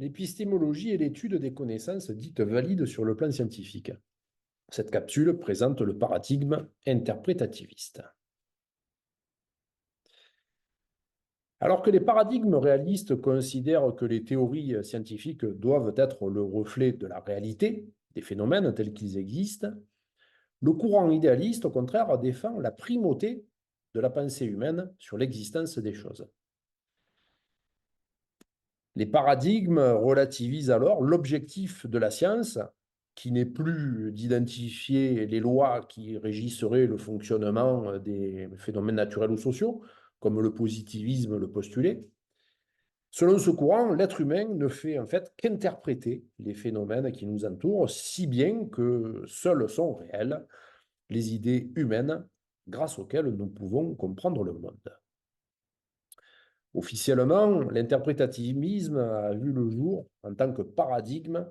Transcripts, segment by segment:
L'épistémologie est l'étude des connaissances dites valides sur le plan scientifique. Cette capsule présente le paradigme interprétativiste. Alors que les paradigmes réalistes considèrent que les théories scientifiques doivent être le reflet de la réalité, des phénomènes tels qu'ils existent, le courant idéaliste, au contraire, défend la primauté de la pensée humaine sur l'existence des choses. Les paradigmes relativisent alors l'objectif de la science, qui n'est plus d'identifier les lois qui régisseraient le fonctionnement des phénomènes naturels ou sociaux, comme le positivisme le postulait. Selon ce courant, l'être humain ne fait en fait qu'interpréter les phénomènes qui nous entourent, si bien que seules sont réelles les idées humaines grâce auxquelles nous pouvons comprendre le monde. Officiellement, l'interprétativisme a vu le jour en tant que paradigme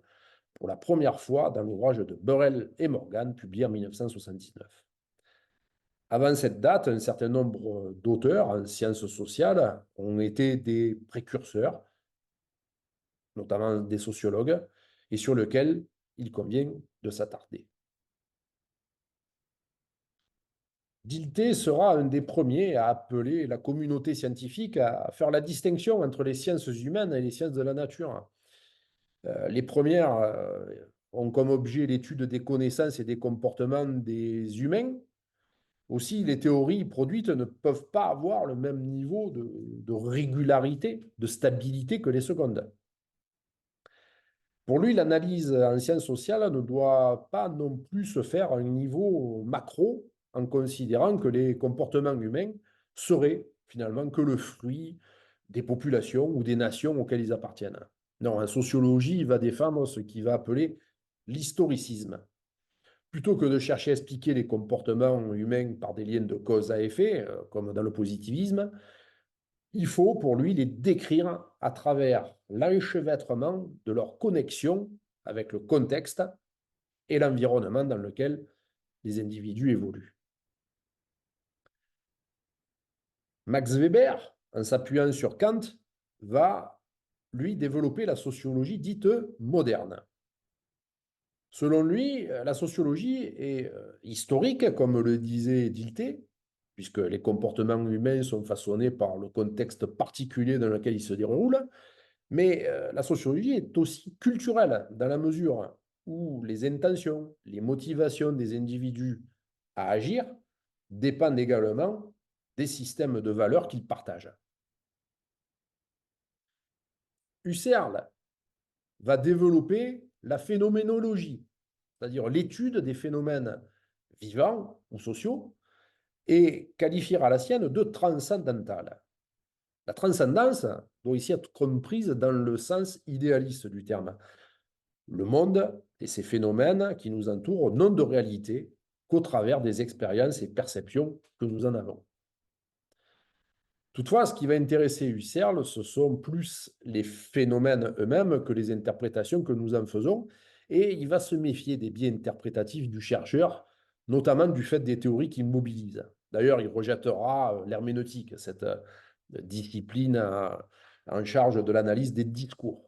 pour la première fois dans l'ouvrage de Burrell et Morgan, publié en 1979. Avant cette date, un certain nombre d'auteurs en sciences sociales ont été des précurseurs, notamment des sociologues, et sur lesquels il convient de s'attarder. Dilthey sera un des premiers à appeler la communauté scientifique à faire la distinction entre les sciences humaines et les sciences de la nature. Les premières ont comme objet l'étude des connaissances et des comportements des humains. Aussi, les théories produites ne peuvent pas avoir le même niveau de régularité, de stabilité que les secondes. Pour lui, l'analyse en sciences sociales ne doit pas non plus se faire à un niveau macro, en considérant que les comportements humains seraient finalement que le fruit des populations ou des nations auxquelles ils appartiennent. Non, en sociologie, il va défendre ce qu'il va appeler l'historicisme. Plutôt que de chercher à expliquer les comportements humains par des liens de cause à effet, comme dans le positivisme, il faut pour lui les décrire à travers l'enchevêtrement de leur connexion avec le contexte et l'environnement dans lequel les individus évoluent. Max Weber, en s'appuyant sur Kant, va lui développer la sociologie dite moderne. Selon lui, la sociologie est historique, comme le disait Dilthey, puisque les comportements humains sont façonnés par le contexte particulier dans lequel ils se déroulent, mais la sociologie est aussi culturelle, dans la mesure où les intentions, les motivations des individus à agir dépendent également des systèmes de valeurs qu'ils partagent. Husserl va développer la phénoménologie, c'est-à-dire l'étude des phénomènes vivants ou sociaux, et qualifiera la sienne de transcendantale. La transcendance doit ici être comprise dans le sens idéaliste du terme. Le monde et ses phénomènes qui nous entourent n'ont de réalité qu'au travers des expériences et perceptions que nous en avons. Toutefois, ce qui va intéresser Husserl, ce sont plus les phénomènes eux-mêmes que les interprétations que nous en faisons, et il va se méfier des biais interprétatifs du chercheur, notamment du fait des théories qui mobilisent. D'ailleurs, il rejettera l'herméneutique, cette discipline en charge de l'analyse des discours.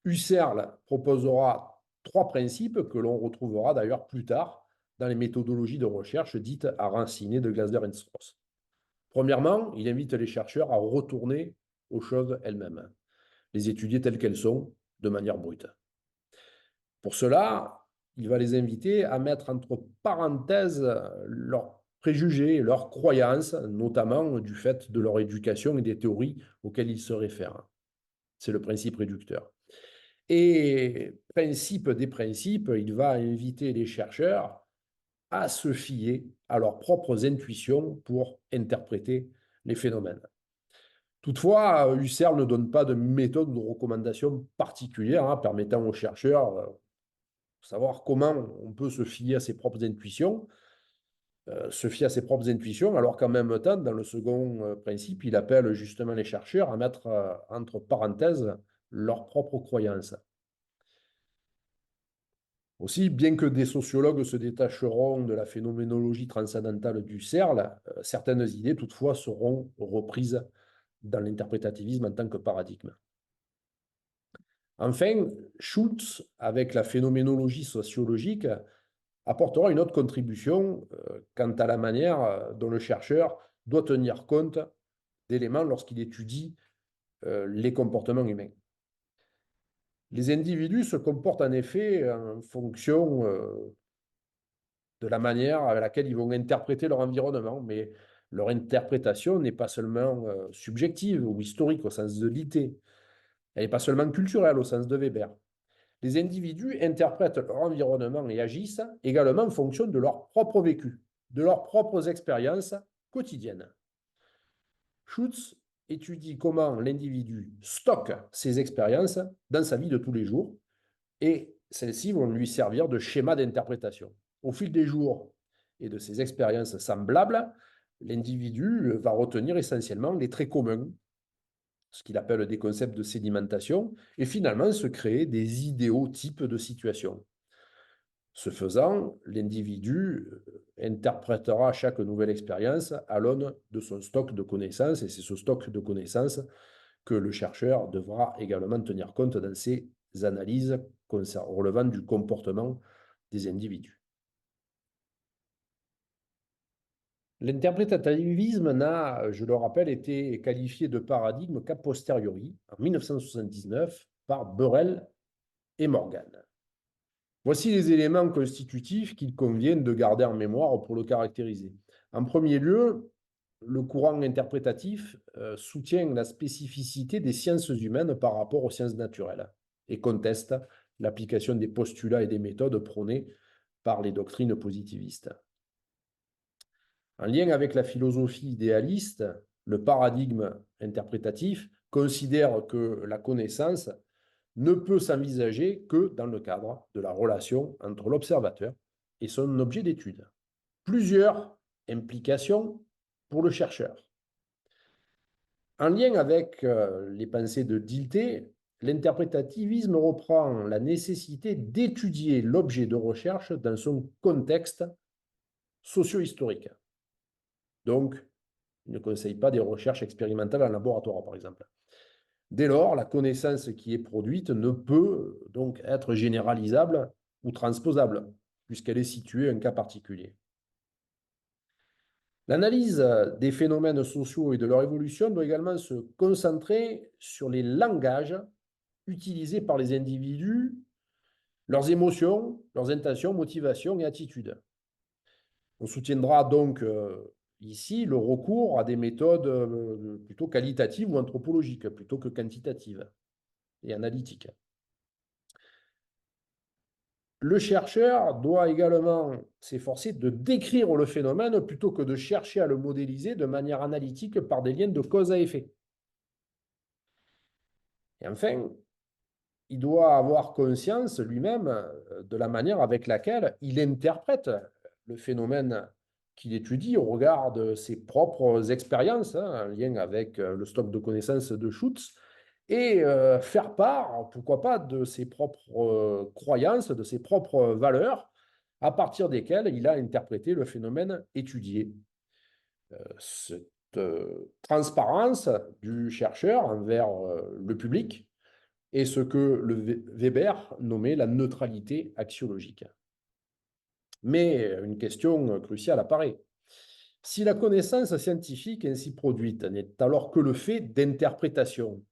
Husserl proposera trois principes que l'on retrouvera d'ailleurs plus tard dans les méthodologies de recherche dites à raciner de Glasner et Strauss. Premièrement, il invite les chercheurs à retourner aux choses elles-mêmes, les étudier telles qu'elles sont, de manière brute. Pour cela, il va les inviter à mettre entre parenthèses leurs préjugés, leurs croyances, notamment du fait de leur éducation et des théories auxquelles ils se réfèrent. C'est le principe réducteur. Et principe des principes, il va inviter les chercheurs à se fier à leurs propres intuitions pour interpréter les phénomènes. Toutefois, Husserl ne donne pas de méthode ou de recommandation particulière permettant aux chercheurs de savoir comment on peut se fier à ses propres intuitions, alors qu'en même temps, dans le second principe, il appelle justement les chercheurs à mettre entre parenthèses leurs propres croyances. Aussi, bien que des sociologues se détacheront de la phénoménologie transcendantale du Husserl, certaines idées toutefois seront reprises dans l'interprétativisme en tant que paradigme. Enfin, Schultz, avec la phénoménologie sociologique, apportera une autre contribution quant à la manière dont le chercheur doit tenir compte d'éléments lorsqu'il étudie les comportements humains. Les individus se comportent en effet en fonction de la manière avec laquelle ils vont interpréter leur environnement, mais leur interprétation n'est pas seulement subjective ou historique au sens de Litté, elle n'est pas seulement culturelle au sens de Weber. Les individus interprètent leur environnement et agissent également en fonction de leur propre vécu, de leurs propres expériences quotidiennes. Schutz étudie comment l'individu stocke ses expériences dans sa vie de tous les jours et celles-ci vont lui servir de schéma d'interprétation. Au fil des jours et de ses expériences semblables, l'individu va retenir essentiellement les traits communs, ce qu'il appelle des concepts de sédimentation, et finalement se créer des idéotypes de situation. Ce faisant, l'individu interprétera chaque nouvelle expérience à l'aune de son stock de connaissances, et c'est ce stock de connaissances que le chercheur devra également tenir compte dans ses analyses relevant du comportement des individus. L'interprétativisme n'a, je le rappelle, été qualifié de paradigme qu'a posteriori, en 1979, par Burrell et Morgan. Voici les éléments constitutifs qu'il convient de garder en mémoire pour le caractériser. En premier lieu, le courant interprétatif soutient la spécificité des sciences humaines par rapport aux sciences naturelles et conteste l'application des postulats et des méthodes prônées par les doctrines positivistes. En lien avec la philosophie idéaliste, le paradigme interprétatif considère que la connaissance ne peut s'envisager que dans le cadre de la relation entre l'observateur et son objet d'étude. Plusieurs implications pour le chercheur. En lien avec les pensées de Dilthey, l'interprétativisme reprend la nécessité d'étudier l'objet de recherche dans son contexte socio-historique. Donc, il ne conseille pas des recherches expérimentales en laboratoire, par exemple. Dès lors, la connaissance qui est produite ne peut donc être généralisable ou transposable, puisqu'elle est située à un cas particulier. L'analyse des phénomènes sociaux et de leur évolution doit également se concentrer sur les langages utilisés par les individus, leurs émotions, leurs intentions, motivations et attitudes. On soutiendra donc ici le recours à des méthodes plutôt qualitatives ou anthropologiques, plutôt que quantitatives et analytiques. Le chercheur doit également s'efforcer de décrire le phénomène plutôt que de chercher à le modéliser de manière analytique par des liens de cause à effet. Et enfin, il doit avoir conscience lui-même de la manière avec laquelle il interprète le phénomène qu'il étudie au regard de ses propres expériences, en lien avec le stock de connaissances de Schutz, et faire part, pourquoi pas, de ses propres croyances, de ses propres valeurs, à partir desquelles il a interprété le phénomène étudié. Cette transparence du chercheur envers le public est ce que le Weber nommait la neutralité axiologique. Mais une question cruciale apparaît. Si la connaissance scientifique ainsi produite n'est alors que le fait d'interprétation,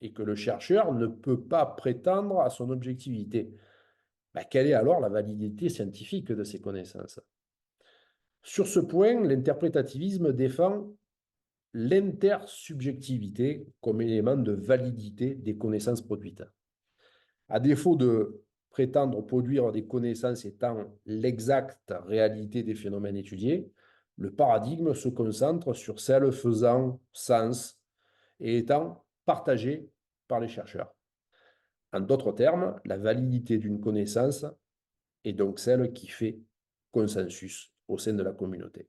et que le chercheur ne peut pas prétendre à son objectivité, quelle est alors la validité scientifique de ces connaissances? Sur ce point, l'interprétativisme défend l'intersubjectivité comme élément de validité des connaissances produites. À défaut de prétendre produire des connaissances étant l'exacte réalité des phénomènes étudiés, le paradigme se concentre sur celles faisant sens et étant partagées par les chercheurs. En d'autres termes, la validité d'une connaissance est donc celle qui fait consensus au sein de la communauté.